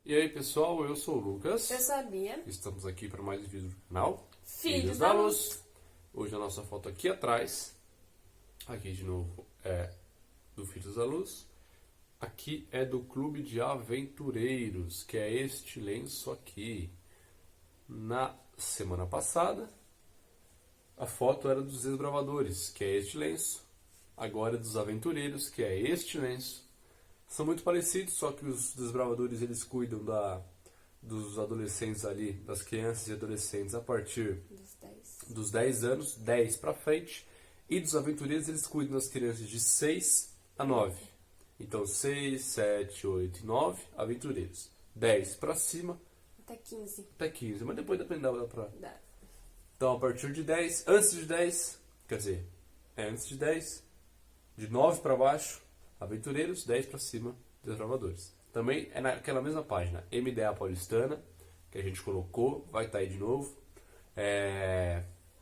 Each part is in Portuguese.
E aí pessoal, eu sou o Lucas. Eu sabia. Estamos aqui para mais um vídeo do canal Filhos da Luz. Hoje a nossa foto aqui atrás, aqui de novo é do Filhos da Luz. Aqui é do Clube de Aventureiros, que é este lenço aqui. Na semana passada, a foto era dos Desbravadores, que é este lenço. Agora é dos Aventureiros, que é este lenço. São muito parecidos, só que os Desbravadores eles cuidam dos adolescentes ali, das crianças e adolescentes a partir dos 10 anos, 10 para frente. E dos Aventureiros eles cuidam das crianças de 6 a 9. Então 6, 7, 8 e 9, Aventureiros. 10 para cima. Até 15. Até 15, mas depois depende da pra... Dá. Então a partir de 10, antes de 10, quer dizer, antes de 10, de 9 para baixo, Aventureiros, 10 para cima, Desbravadores. Também é naquela mesma página, MDA Paulistana, que a gente colocou, vai estar aí de novo.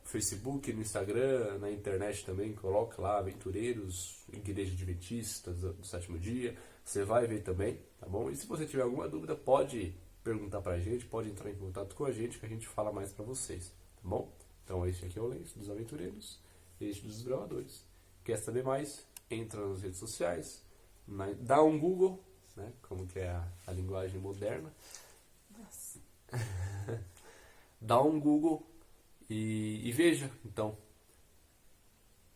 Facebook, no Instagram, na internet também, coloca lá, Aventureiros, Igreja Adventista do Sétimo Dia. Você vai ver também, tá bom? E se você tiver alguma dúvida, pode perguntar pra gente, pode entrar em contato com a gente, que a gente fala mais pra vocês, tá bom? Então este aqui é o lenço dos Aventureiros, este dos Desbravadores. Quer saber mais? Entra nas redes sociais, dá um Google, né, como que é a linguagem moderna. Nossa. Dá um Google e veja, então,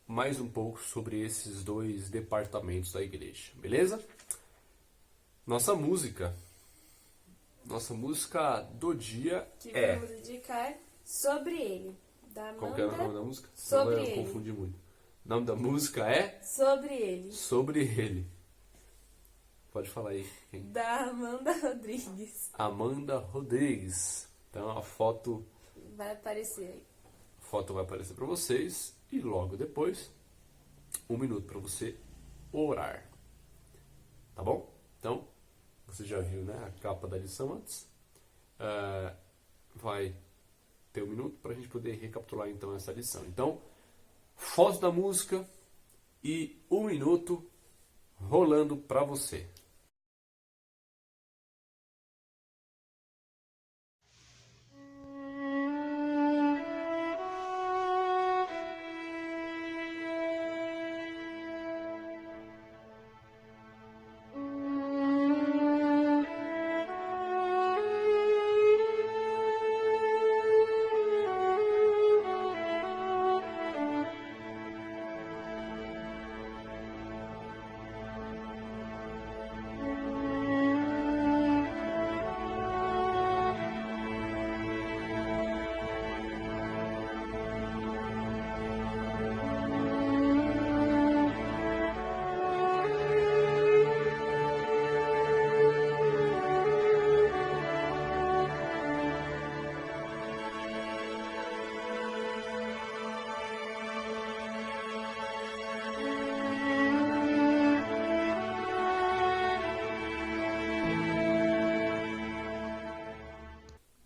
mais um pouco sobre esses dois departamentos da igreja, beleza? Nossa música do dia Que é... vamos dedicar sobre ele. Da Qual que é o Amanda. nome da música? Sobre Não, eu ele. confundi muito. O nome da música é Sobre ele. Sobre Ele. Pode falar aí. Quem? Da Amanda Rodrigues. Amanda Rodrigues. Então a foto Vai aparecer aí. vai aparecer para vocês e logo depois 1 minuto para você orar. Tá bom? Então, você já viu, né, a capa da lição antes. Vai ter 1 minuto para a gente poder recapitular então essa lição. Então, foto da música e 1 minuto rolando para você.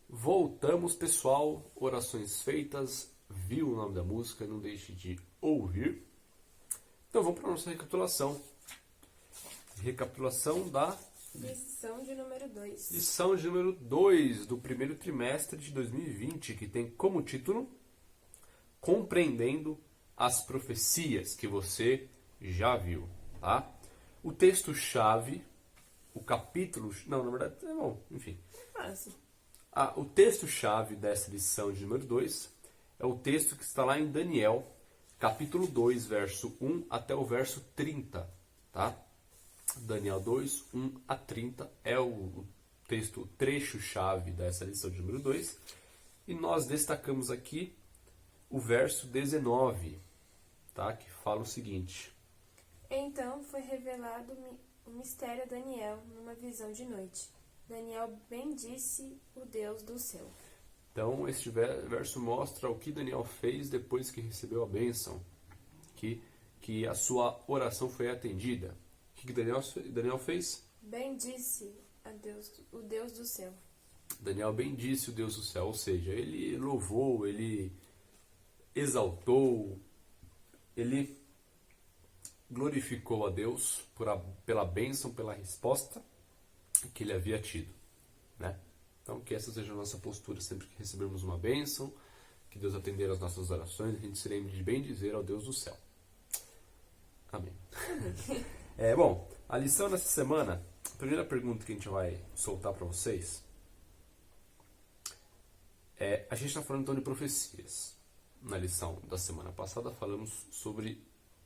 Voltamos, pessoal. Orações feitas. Viu o nome da música? Não deixe de ouvir. Então vamos para a nossa recapitulação. Recapitulação da Lição de número 2. lição de número 2 do primeiro trimestre de 2020, que tem como título Compreendendo as Profecias, que você já viu, tá? O texto-chave, o capítulo... Não, na verdade, é bom, enfim. Fácil. O texto-chave dessa lição de número 2 é o texto que está lá em Daniel, capítulo 2, verso 1 até o verso 30, tá? Daniel 2, 1 a 30 é o texto, o trecho-chave dessa lição de número 2. E nós destacamos aqui o verso 19, tá? Que fala o seguinte. Então foi revelado o mistério a Daniel numa visão de noite. Daniel bendisse o Deus do céu. Então, este verso mostra o que Daniel fez depois que recebeu a bênção, que a sua oração foi atendida. O que Daniel fez? Bendisse a Deus, o Deus do céu. Daniel bendisse o Deus do céu, ou seja, ele louvou, ele exaltou, ele glorificou a Deus pela bênção, pela resposta que ele havia tido. né? Então, que essa seja a nossa postura sempre que recebermos uma bênção, que Deus atender às nossas orações, a gente se lembre de bem dizer ao Deus do céu. Amém. Bom, a lição dessa semana, a primeira pergunta que a gente vai soltar para vocês a gente está falando então de profecias. Na lição da semana passada falamos sobre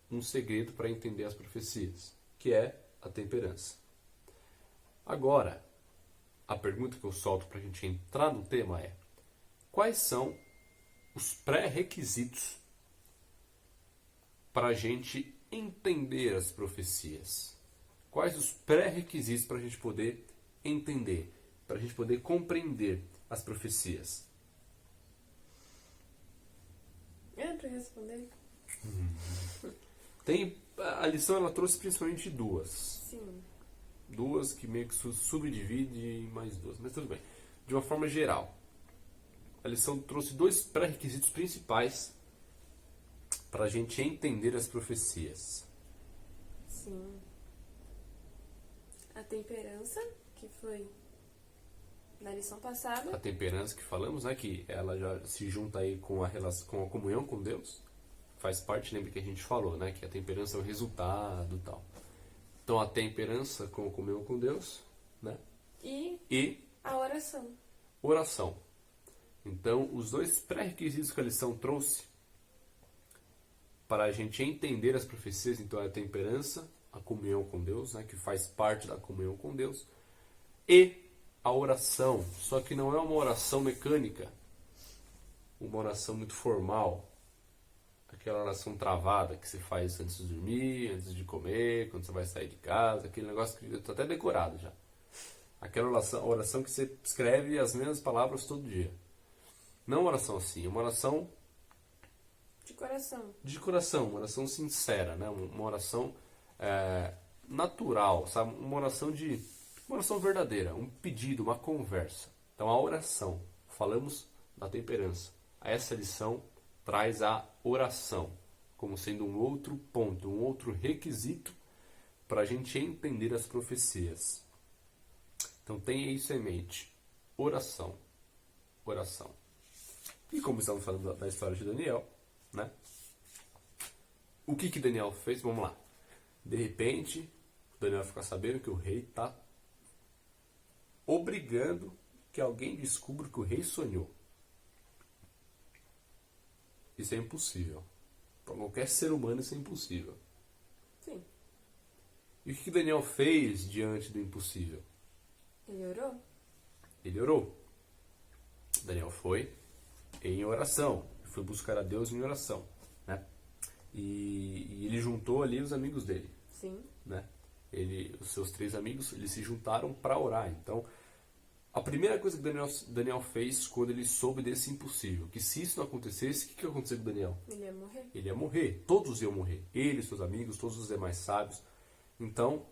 um segredo para entender as profecias, que é a temperança. Agora, a pergunta que eu solto para a gente entrar no tema é: quais são os pré-requisitos para a gente entender as profecias? Quais os pré-requisitos para a gente poder entender, para a gente poder compreender as profecias? Para responder? A lição ela trouxe principalmente duas. Sim. Duas que meio que subdivide em mais duas, mas tudo bem. De uma forma geral, a lição trouxe dois pré-requisitos principais para a gente entender as profecias. Sim. A temperança, que foi na lição passada. A temperança que falamos, né, que ela já se junta aí com a relação, com a comunhão com Deus. Faz parte, lembra que a gente falou, né, que a temperança é o resultado e tal. Então a temperança com a comunhão com Deus, né? E a oração. Oração. Então, os dois pré-requisitos que a lição trouxe para a gente entender as profecias, então é a temperança, a comunhão com Deus, né, que faz parte da comunhão com Deus, e a oração, só que não é uma oração mecânica, uma oração muito formal, aquela oração travada que você faz antes de dormir, antes de comer, quando você vai sair de casa, aquele negócio que está até decorado já. Aquela oração que você escreve as mesmas palavras todo dia. Não uma oração assim, é uma oração de coração. De coração, uma oração sincera, né? Uma oração natural, sabe? Uma oração verdadeira, um pedido, uma conversa. Então a oração, falamos da temperança. Essa lição traz a oração como sendo um outro ponto, um outro requisito para a gente entender as profecias. Então tenha isso em mente. Oração. Oração. E como estamos falando da história de Daniel, né? O que Daniel fez? Vamos lá. De repente, Daniel fica sabendo que o rei está obrigando que alguém descubra que o rei sonhou. Isso é impossível. Para qualquer ser humano isso é impossível. Sim. E o que Daniel fez diante do impossível? Ele orou. Ele orou. Daniel foi em oração. Foi buscar a Deus em oração. Né? E ele juntou ali os amigos dele. Sim. Né? Os seus 3 amigos, eles se juntaram para orar. Então, a primeira coisa que Daniel fez quando ele soube desse impossível, que se isso não acontecesse, o que ia acontecer com Daniel? Ele ia morrer. Ele ia morrer. Todos iam morrer. Ele, seus amigos, todos os demais sábios. Então,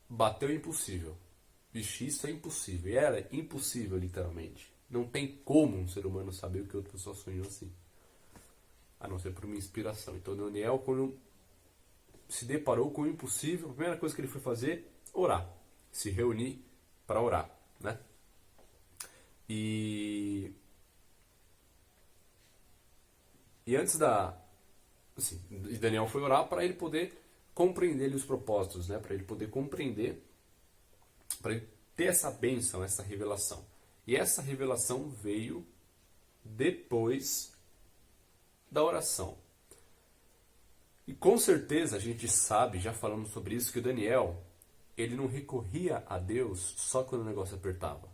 bateu o impossível. Vixe, isso é impossível. E era impossível, literalmente. Não tem como um ser humano saber o que outra pessoa sonhou assim. A não ser por uma inspiração. Então, Daniel, quando se deparou com o impossível, a primeira coisa que ele foi fazer, orar. Se reunir para orar, né? E antes Daniel foi orar para ele poder compreender os propósitos, né? Para ele poder compreender, para ele ter essa bênção, essa revelação. E essa revelação veio depois da oração. E com certeza a gente sabe, já falamos sobre isso, que o Daniel, ele não recorria a Deus só quando o negócio apertava.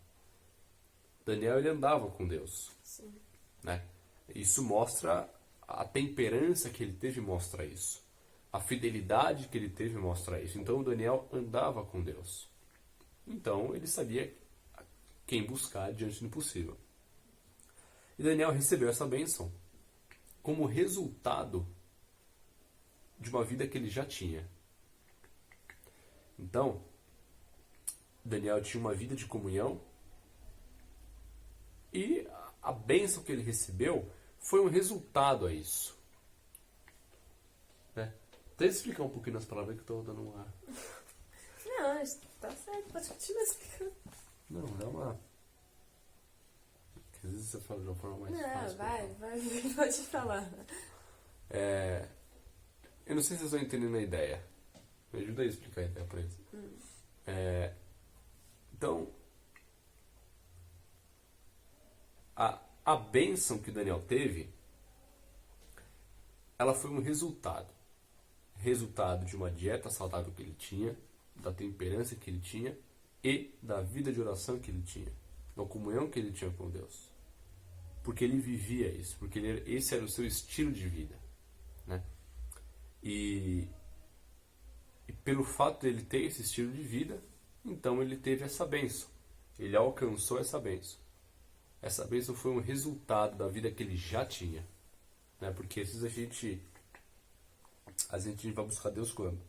Daniel, ele andava com Deus. Sim. Né? Isso mostra a temperança que ele teve, mostra isso. A fidelidade que ele teve mostra isso. Então, o Daniel andava com Deus. Então, ele sabia quem buscar diante do impossível. E Daniel recebeu essa bênção como resultado de uma vida que ele já tinha. Então, Daniel tinha uma vida de comunhão e a bênção que ele recebeu foi um resultado a isso. Né? Tenta explicar um pouquinho nas palavras que eu estou dando uma... Não, tá certo, pode continuar explicando. vezes você fala de uma forma mais Não, fácil. vai, pode falar. Eu não sei se vocês estão entendendo a ideia. Me ajuda a explicar a ideia pra eles. Então, a bênção que Daniel teve, ela foi um resultado. Resultado de uma dieta saudável que ele tinha, da temperança que ele tinha e da vida de oração que ele tinha, da comunhão que ele tinha com Deus. Porque ele vivia isso, porque esse era o seu estilo de vida, né? E pelo fato de ele ter esse estilo de vida, então ele teve essa bênção. Ele alcançou essa bênção. Essa bênção foi um resultado da vida que ele já tinha, né? Porque às vezes a gente vai buscar Deus quando?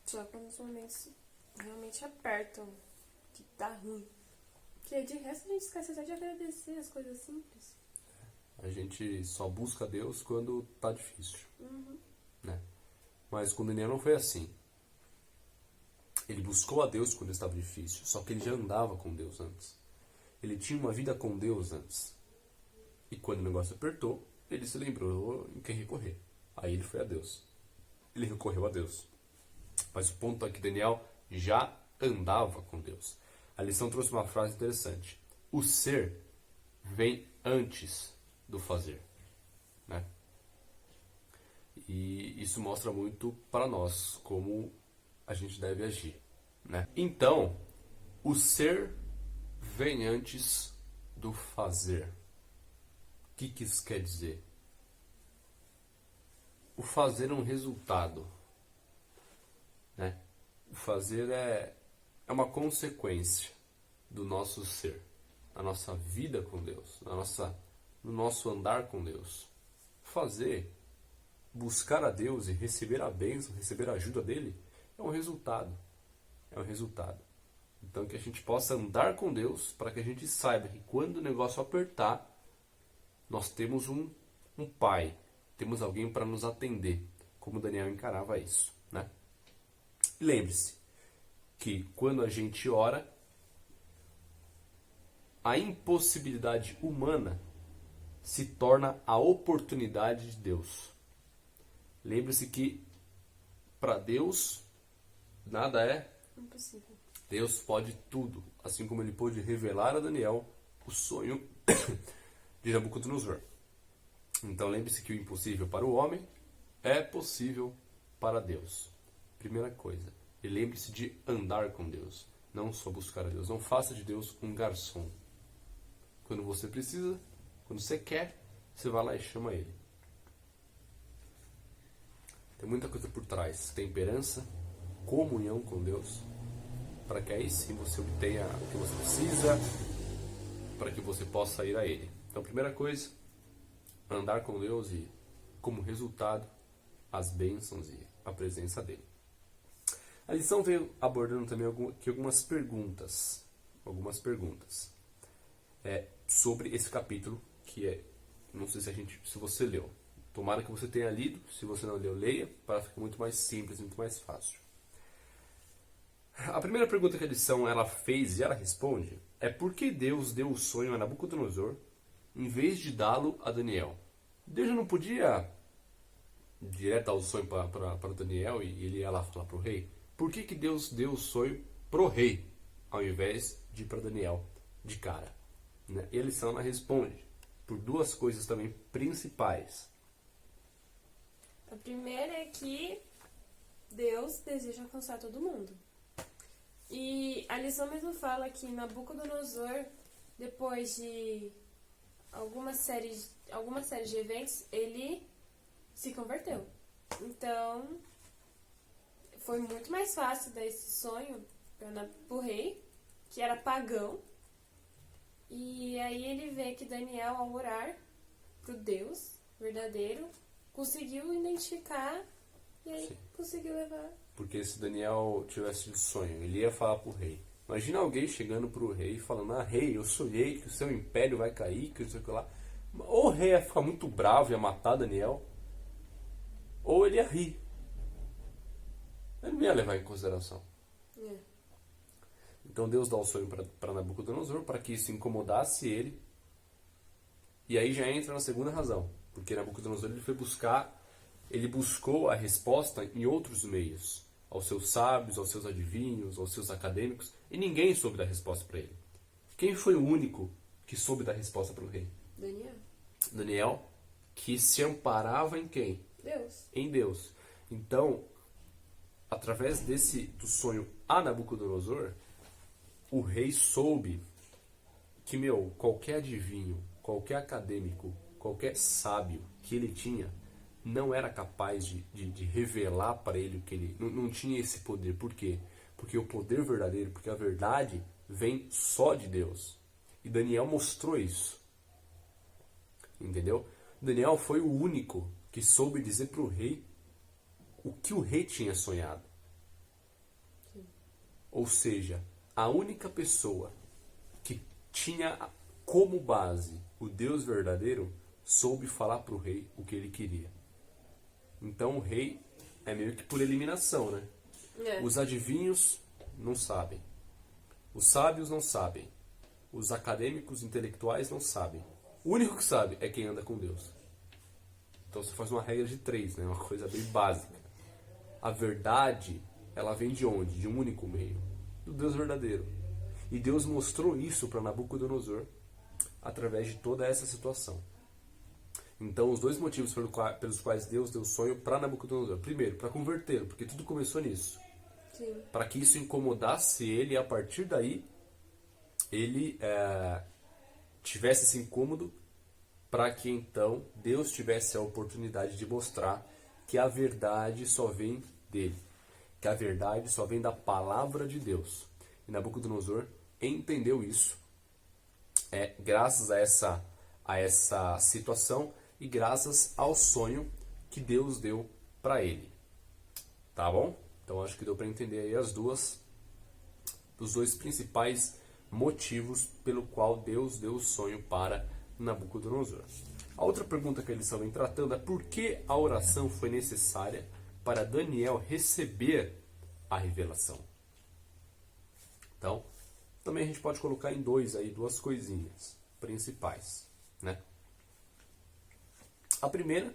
Só quando os momentos realmente apertam, que tá ruim. Porque de resto a gente esquece até de agradecer as coisas simples. A gente só busca Deus quando tá difícil, né? Mas com Daniel não foi assim. Ele buscou a Deus quando estava difícil, só que ele já andava com Deus antes. Ele tinha uma vida com Deus antes. E quando o negócio apertou, ele se lembrou em quem recorrer. Aí ele foi a Deus. Ele recorreu a Deus. Mas o ponto é que Daniel já andava com Deus. A lição trouxe uma frase interessante. O ser vem antes do fazer, né? E isso mostra muito para nós como a gente deve agir, né? Então, o ser vem antes do fazer. O que isso quer dizer? O fazer é um resultado, né? O fazer é uma consequência do nosso ser, da nossa vida com Deus, no nosso andar com Deus. Fazer, buscar a Deus e receber a bênção, receber a ajuda dele, é um resultado. É um resultado. Então que a gente possa andar com Deus para que a gente saiba que quando o negócio apertar, nós temos um pai, temos alguém para nos atender, como Daniel encarava isso, né? Lembre-se que quando a gente ora, a impossibilidade humana se torna a oportunidade de Deus. Lembre-se que para Deus nada é Impossível. Deus pode tudo, assim como ele pôde revelar a Daniel o sonho de Nabucodonosor. Então lembre-se que o impossível para o homem é possível para Deus. Primeira coisa, e lembre-se de andar com Deus, não só buscar a Deus. Não faça de Deus um garçom. Quando você precisa, quando você quer, você vai lá e chama ele. Tem muita coisa por trás. Temperança, comunhão com Deus, para que aí sim você obtenha o que você precisa, para que você possa ir a Ele. Então, primeira coisa, andar com Deus e, como resultado, as bênçãos e a presença dEle. A lição veio abordando também algumas perguntas. Sobre esse capítulo, que é, não sei se você leu. Tomara que você tenha lido. Se você não leu, leia, para ficar muito mais simples, muito mais fácil. A primeira pergunta que a lição ela fez e ela responde é por que Deus deu o sonho a Nabucodonosor em vez de dá-lo a Daniel? Deus não podia direto dar o sonho para Daniel e ele ia lá falar para o rei? Por que Deus deu o sonho para o rei ao invés de ir para Daniel de cara? Né? E a lição ela responde por duas coisas também principais. A primeira é que Deus deseja alcançar todo mundo. E a lição mesmo fala que Nabucodonosor, depois de alguma série de eventos, ele se converteu. Então, foi muito mais fácil dar esse sonho para o rei, que era pagão. E aí ele vê que Daniel, ao orar pro Deus verdadeiro, conseguiu identificar e aí Sim. conseguiu levar. Porque se Daniel tivesse um sonho, ele ia falar pro rei. Imagina alguém chegando pro rei e falando: rei, eu sonhei que o seu império vai cair, que não sei o que lá. Ou o rei ia ficar muito bravo e ia matar Daniel, ou ele ia rir. Ele não ia levar em consideração. Então Deus dá o sonho para Nabucodonosor para que isso incomodasse ele E aí já entra na segunda razão, porque Nabucodonosor ele buscou a resposta em outros meios, aos seus sábios, aos seus adivinhos, aos seus acadêmicos, e ninguém soube dar resposta para ele. Quem foi o único que soube dar resposta para o rei? Daniel. Daniel, que se amparava em quem? Deus. Em Deus. Então, através do sonho a Nabucodonosor, o rei soube que, qualquer adivinho, qualquer acadêmico, qualquer sábio que ele tinha, não era capaz de revelar para ele o que ele... Não tinha esse poder. Por quê? Porque o poder verdadeiro, porque a verdade vem só de Deus. E Daniel mostrou isso. Entendeu? Daniel foi o único que soube dizer para o rei o que o rei tinha sonhado. Sim. Ou seja, a única pessoa que tinha como base o Deus verdadeiro soube falar para o rei o que ele queria. Então o rei é meio que por eliminação, né? Os adivinhos não sabem. Os sábios não sabem. Os acadêmicos intelectuais não sabem. O único que sabe é quem anda com Deus. Então você faz uma regra de 3, né? Uma coisa bem básica. A verdade, ela vem de onde? De um único meio. Do Deus verdadeiro. E Deus mostrou isso para Nabucodonosor através de toda essa situação. Então, os dois motivos pelos quais Deus deu sonho para Nabucodonosor. Primeiro, para convertê-lo, porque tudo começou nisso. Para que isso incomodasse ele e a partir daí ele tivesse esse incômodo, para que então Deus tivesse a oportunidade de mostrar que a verdade só vem dele, que a verdade só vem da palavra de Deus. E Nabucodonosor entendeu isso, graças a essa situação e graças ao sonho que Deus deu para ele. Tá bom? Então acho que deu para entender aí os dois principais motivos pelo qual Deus deu o sonho para Nabucodonosor. A outra pergunta que eles estão tratando é por que a oração foi necessária para Daniel receber a revelação. Então, também a gente pode colocar em duas coisinhas principais, né? A primeira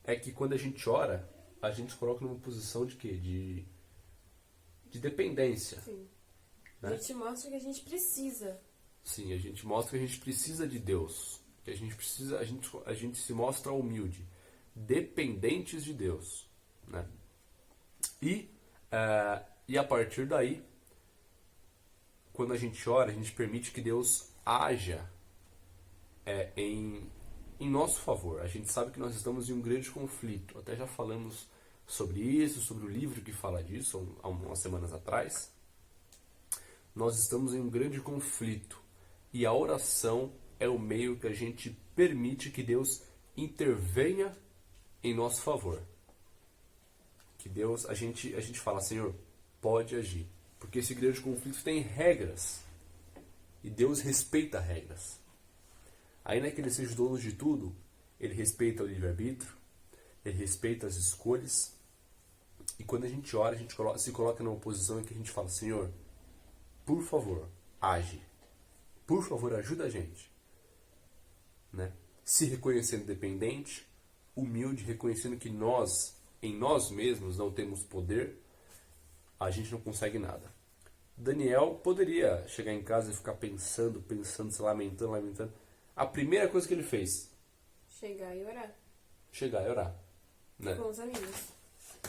é que quando a gente ora, a gente se coloca numa posição de quê? De dependência. Sim. Né? A gente mostra que a gente precisa. Sim, a gente mostra que a gente precisa de Deus. Que a gente se mostra humilde, dependentes de Deus. Né? E a partir daí, quando a gente ora, a gente permite que Deus haja em nosso favor. A gente sabe que nós estamos em um grande conflito. Até já falamos sobre isso, sobre o livro que fala disso, há umas semanas atrás. Nós estamos em um grande conflito. E a oração é o meio que a gente permite que Deus intervenha em nosso favor. Que Deus, a gente fala, Senhor, pode agir. Porque esse grande conflito tem regras. E Deus respeita regras. Ainda que ele seja dono de tudo, ele respeita o livre-arbítrio, ele respeita as escolhas. E quando a gente ora, a gente se coloca numa posição em que a gente fala, Senhor, por favor, age. Por favor, ajuda a gente. Né? Se reconhecendo dependente, humilde, reconhecendo que nós, em nós mesmos, não temos poder, a gente não consegue nada. Daniel poderia chegar em casa e ficar pensando, se lamentando. A primeira coisa que ele fez? Chegar e orar. Né?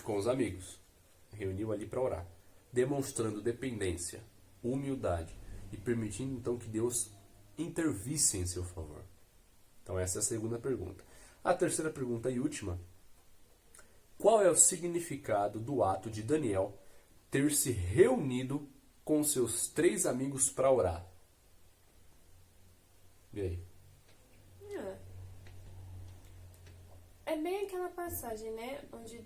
Com os amigos. Reuniu ali para orar. Demonstrando dependência, humildade e permitindo então que Deus intervisse em seu favor. Então essa é a segunda pergunta. A terceira pergunta e última. Qual é o significado do ato de Daniel ter se reunido com seus 3 amigos para orar? E aí? É bem aquela passagem, né? Onde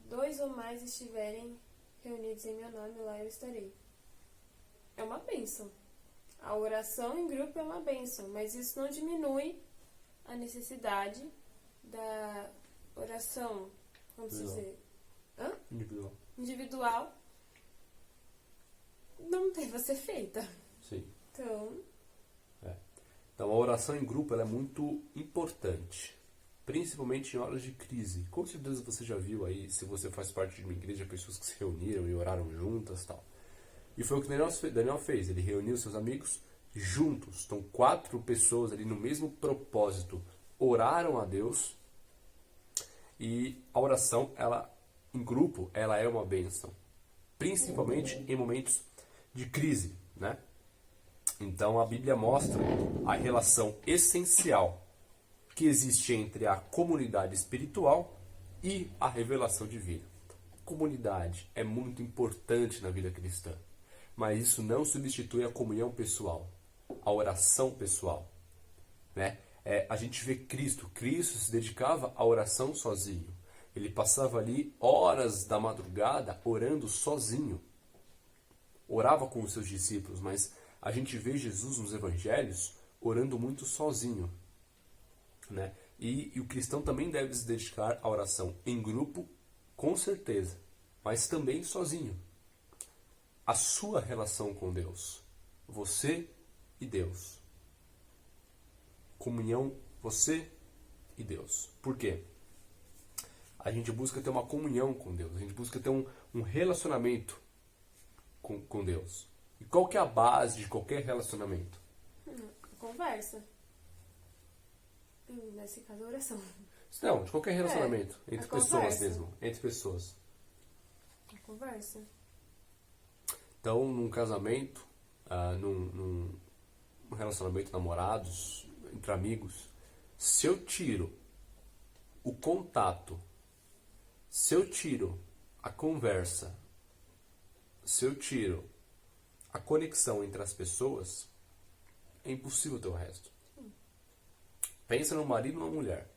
2 ou mais estiverem reunidos em meu nome, lá eu estarei. É uma bênção. A oração em grupo é uma bênção, mas isso não diminui a necessidade da oração, vamos dizer, individual não deva ser feita. Sim. Então, Então a oração em grupo ela é muito importante, principalmente em horas de crise. Com certeza você já viu aí, se você faz parte de uma igreja, pessoas que se reuniram e oraram juntas e tal. E foi o que Daniel fez, ele reuniu seus amigos juntos. Então 4 pessoas ali no mesmo propósito oraram a Deus. E a oração, ela em grupo, ela é uma bênção, principalmente em momentos de crise, né? Então a Bíblia mostra a relação essencial que existe entre a comunidade espiritual e a revelação divina. Comunidade é muito importante na vida cristã, mas isso não substitui a comunhão pessoal, a oração pessoal, né? A gente vê Cristo se dedicava à oração sozinho. Ele passava ali horas da madrugada orando sozinho. Orava com os seus discípulos, mas a gente vê Jesus nos evangelhos orando muito sozinho, né? E o cristão também deve se dedicar à oração em grupo, com certeza, mas também sozinho. A sua relação com Deus, você e Deus. Comunhão, você e Deus. Por quê? A gente busca ter uma comunhão com Deus, a gente busca ter um relacionamento com Deus. E qual que é a base de qualquer relacionamento? Conversa. Nesse caso, oração. Não, de qualquer relacionamento. Entre pessoas conversa. mesmo. Entre pessoas. A conversa. Então, num casamento, num relacionamento namorados, entre amigos, se eu tiro o contato, se eu tiro a conversa, se eu tiro a conexão entre as pessoas, é impossível ter o resto. Pensa no marido e numa mulher.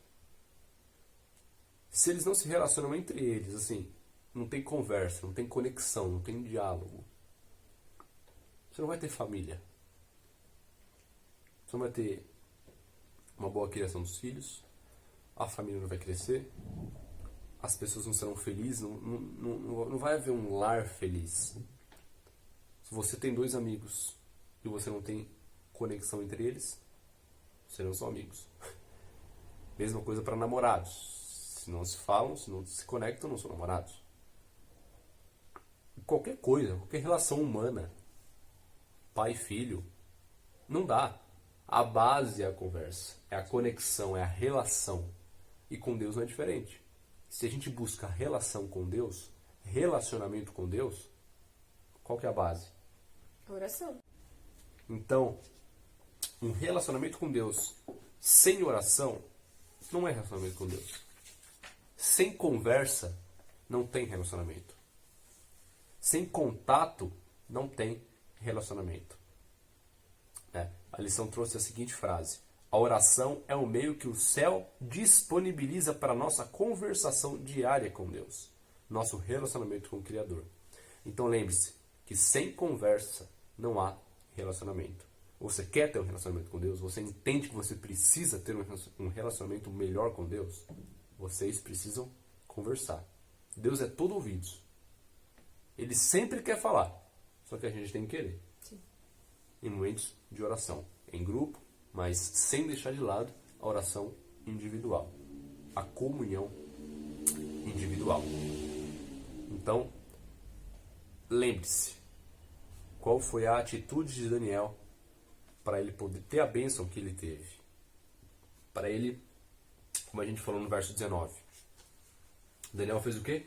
Se eles não se relacionam entre eles, assim, não tem conversa, não tem conexão, não tem diálogo, você não vai ter família. Você não vai ter uma boa criação dos filhos, a família não vai crescer, as pessoas não serão felizes, não vai haver um lar feliz. Se você tem 2 amigos e você não tem conexão entre eles, vocês não são amigos. Mesma coisa para namorados. Se não se falam, se não se conectam, não são namorados. Qualquer coisa, qualquer relação humana, pai e filho, não dá. A base é a conversa, é a conexão, é a relação. E com Deus não é diferente. Se a gente busca relação com Deus, relacionamento com Deus, qual que é a base? Oração. Então, um relacionamento com Deus sem oração não é relacionamento com Deus. Sem conversa, não tem relacionamento. Sem contato, não tem relacionamento. A lição trouxe a seguinte frase: a oração é o meio que o céu disponibiliza para a nossa conversação diária com Deus, nosso relacionamento com o Criador. Então lembre-se que sem conversa não há relacionamento. Você quer ter um relacionamento com Deus? Você entende que você precisa ter um relacionamento melhor com Deus? Vocês precisam conversar. Deus é todo ouvidos. Ele sempre quer falar, só que a gente tem que querer. Sim. Em momentos de oração, em grupo, mas sem deixar de lado a oração individual, a comunhão individual. Então, lembre-se, qual foi a atitude de Daniel para ele poder ter a bênção que ele teve? Para ele, como a gente falou no verso 19, Daniel fez o quê?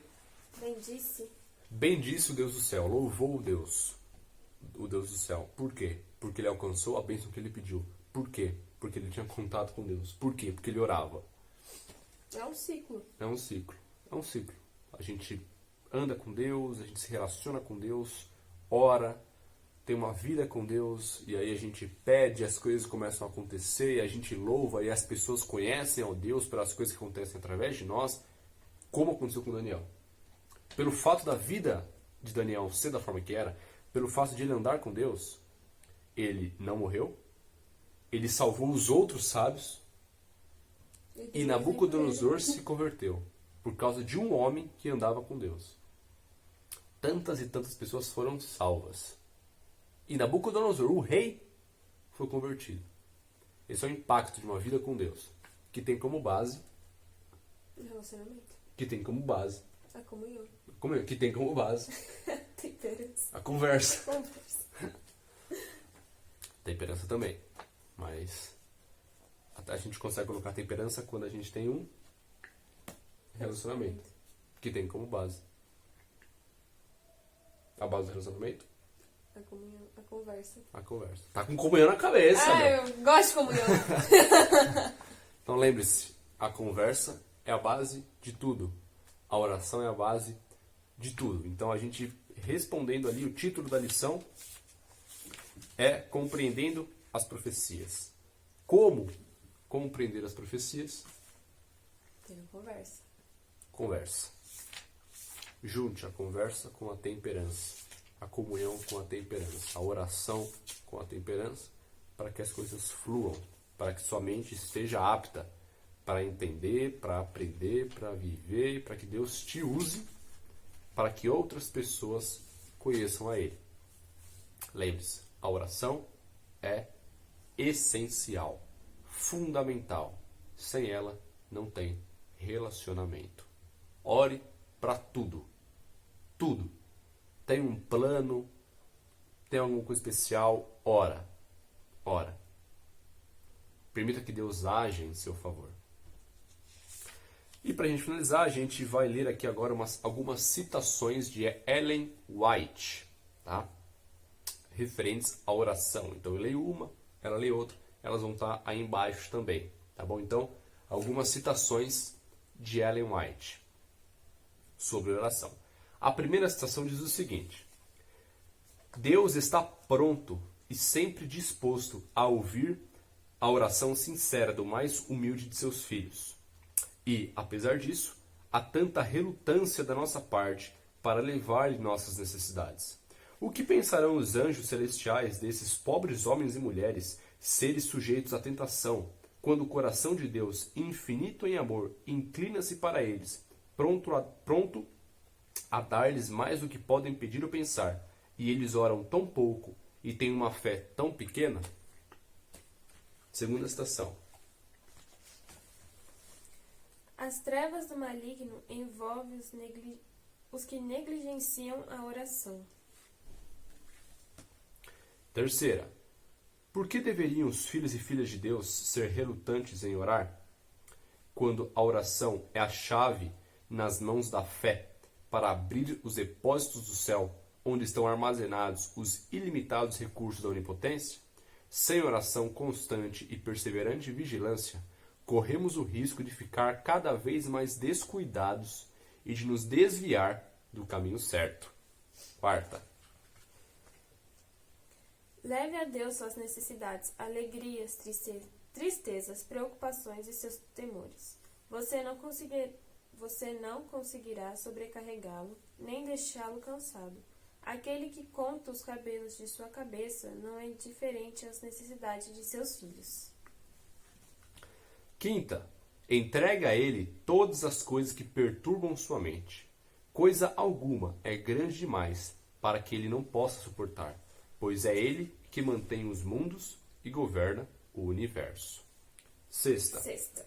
Bendisse. Bendisse o Deus do céu, louvou o Deus do céu. Por quê? Porque ele alcançou a bênção que ele pediu. Por quê? Porque ele tinha contato com Deus. Por quê? Porque ele orava. É um ciclo. É um ciclo. É um ciclo. A gente anda com Deus, a gente se relaciona com Deus, ora, tem uma vida com Deus, e aí a gente pede, as coisas começam a acontecer, e a gente louva, e as pessoas conhecem ao Deus pelas coisas que acontecem através de nós, como aconteceu com Daniel. Pelo fato da vida de Daniel ser da forma que era, pelo fato de ele andar com Deus, ele não morreu, ele salvou os outros sábios, e Nabucodonosor se converteu por causa de um homem que andava com Deus. Tantas e tantas pessoas foram salvas. E Nabucodonosor, o rei, foi convertido. Esse é o impacto de uma vida com Deus, que tem como base, O relacionamento. que tem como base, A comunhão. que tem como base Temperança. a conversa. Conversa. Temperança também, mas a gente consegue colocar temperança quando a gente tem um relacionamento, que tem como base. A base do relacionamento? A comunhão. A conversa. A conversa. Tá com comunhão na cabeça, meu. Eu gosto de comunhão. Então lembre-se, a conversa é a base de tudo. A oração é a base de tudo. Então a gente respondendo ali, o título da lição é Compreendendo as Profecias. Como compreender as profecias? Tendo conversa. Conversa. Junte a conversa com a temperança. A comunhão com a temperança. A oração com a temperança, para que as coisas fluam, para que sua mente esteja apta para entender, para aprender, para viver, para que Deus te use, para que outras pessoas conheçam a Ele. Lembre-se, a oração é essencial, fundamental. Sem ela, não tem relacionamento. Ore para tudo. Tudo. Tem um plano, tem alguma coisa especial, ora. Ora. Permita que Deus haja em seu favor. E para a gente finalizar, a gente vai ler aqui agora algumas citações de Ellen White, tá? Referentes à oração. Então eu leio uma, ela lê outra, elas vão estar aí embaixo também, tá bom? Então, algumas citações de Ellen White sobre oração. A primeira citação diz o seguinte: Deus está pronto e sempre disposto a ouvir a oração sincera do mais humilde de seus filhos. E, apesar disso, há tanta relutância da nossa parte para levar-lhe nossas necessidades. O que pensarão os anjos celestiais desses pobres homens e mulheres, seres sujeitos à tentação, quando o coração de Deus, infinito em amor, inclina-se para eles, pronto a dar-lhes mais do que podem pedir ou pensar, e eles oram tão pouco e têm uma fé tão pequena? Segunda citação. As trevas do maligno envolvem os que negligenciam a oração. Terceira. Por que deveriam os filhos e filhas de Deus ser relutantes em orar? Quando a oração é a chave nas mãos da fé para abrir os depósitos do céu, onde estão armazenados os ilimitados recursos da onipotência? Sem oração constante e perseverante vigilância, corremos o risco de ficar cada vez mais descuidados e de nos desviar do caminho certo. Quarta. Leve a Deus suas necessidades, alegrias, tristezas, preocupações e seus temores. Você não conseguirá sobrecarregá-lo, nem deixá-lo cansado. Aquele que conta os cabelos de sua cabeça não é indiferente às necessidades de seus filhos. Quinta, entregue a ele todas as coisas que perturbam sua mente. Coisa alguma é grande demais para que ele não possa suportar, pois é ele que mantém os mundos e governa o universo. Sexta.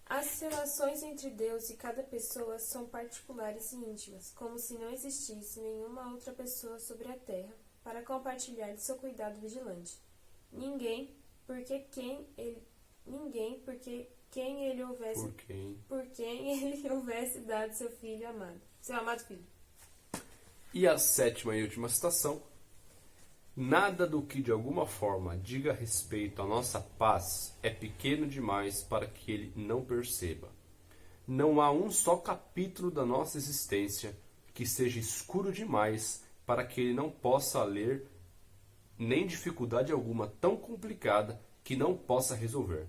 As relações entre Deus e cada pessoa são particulares e íntimas, como se não existisse nenhuma outra pessoa sobre a terra para compartilhar de seu cuidado vigilante. Ninguém, porque quem ele houvesse dado seu filho amado, seu amado filho. E a sétima e última citação: nada do que de alguma forma diga respeito à nossa paz é pequeno demais para que ele não perceba. Não há um só capítulo da nossa existência que seja escuro demais para que ele não possa ler, nem dificuldade alguma tão complicada que não possa resolver.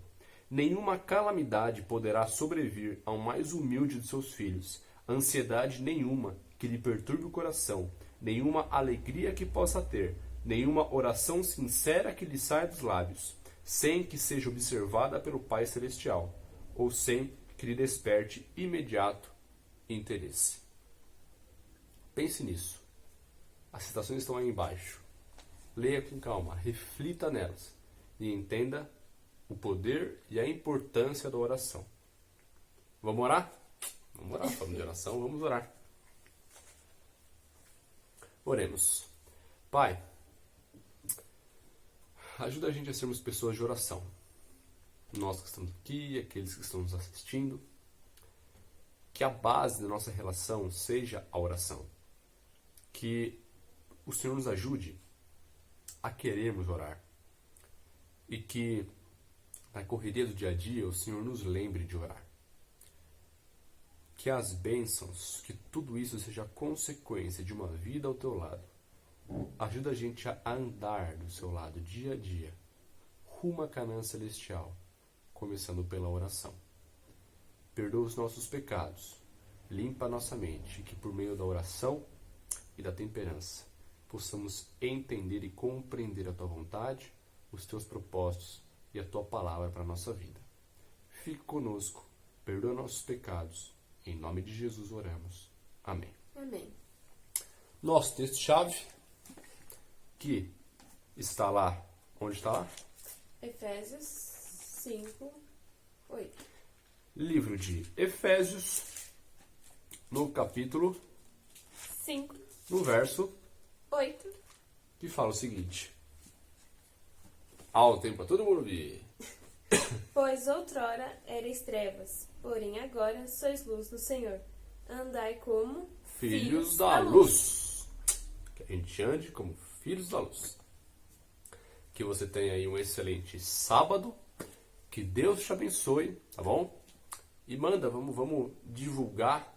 Nenhuma calamidade poderá sobrevir ao mais humilde de seus filhos, ansiedade nenhuma que lhe perturbe o coração, nenhuma alegria que possa ter, nenhuma oração sincera que lhe saia dos lábios, sem que seja observada pelo Pai Celestial, ou sem que lhe desperte imediato interesse. Pense nisso. As citações estão aí embaixo. Leia com calma, reflita nelas. e entenda o poder e a importância da oração. Vamos orar? Vamos orar, falando de oração, vamos orar. Oremos. Pai, ajuda a gente a sermos pessoas de oração. Nós que estamos aqui, aqueles que estão nos assistindo. Que a base da nossa relação seja a oração. Que o Senhor nos ajude a querermos orar. E que na correria do dia a dia o Senhor nos lembre de orar. Que as bênçãos, que tudo isso seja consequência de uma vida ao teu lado. Ajuda a gente a andar do seu lado dia a dia, rumo à Canaã celestial, começando pela oração. Perdoa os nossos pecados, limpa a nossa mente, que por meio da oração e da temperança possamos entender e compreender a tua vontade, os teus propósitos e a tua palavra para a nossa vida. Fique conosco, perdoa nossos pecados. Em nome de Jesus oramos. Amém. Amém. Nosso texto-chave, que está lá. Onde está lá? Efésios 5, 8. Livro de Efésios, no capítulo 5, no verso 8. que fala o seguinte. Ao tempo para todo mundo vir. Pois outrora erais trevas, porém agora sois luz no Senhor. Andai como Filhos da luz. Que a gente ande como filhos da luz. Que você tenha aí um excelente sábado. Que Deus te abençoe, tá bom? E manda, vamos divulgar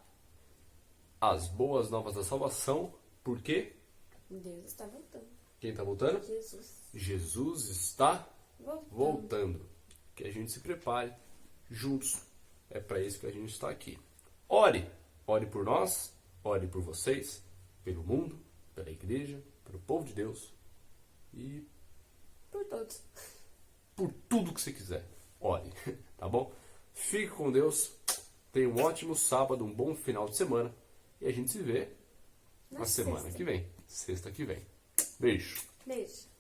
as boas novas da salvação. Por quê? Deus está voltando. Quem está voltando? Jesus. Jesus está Voltando. voltando. Que a gente se prepare juntos. É para isso que a gente está aqui. Ore por nós, ore por vocês, pelo mundo, pela igreja, pelo povo de Deus e Por todos. por tudo que você quiser. Ore, tá bom? Fique com Deus. Tenha um ótimo sábado, um bom final de semana e a gente se vê na semana que vem, sexta que vem. Beijo. Beijo.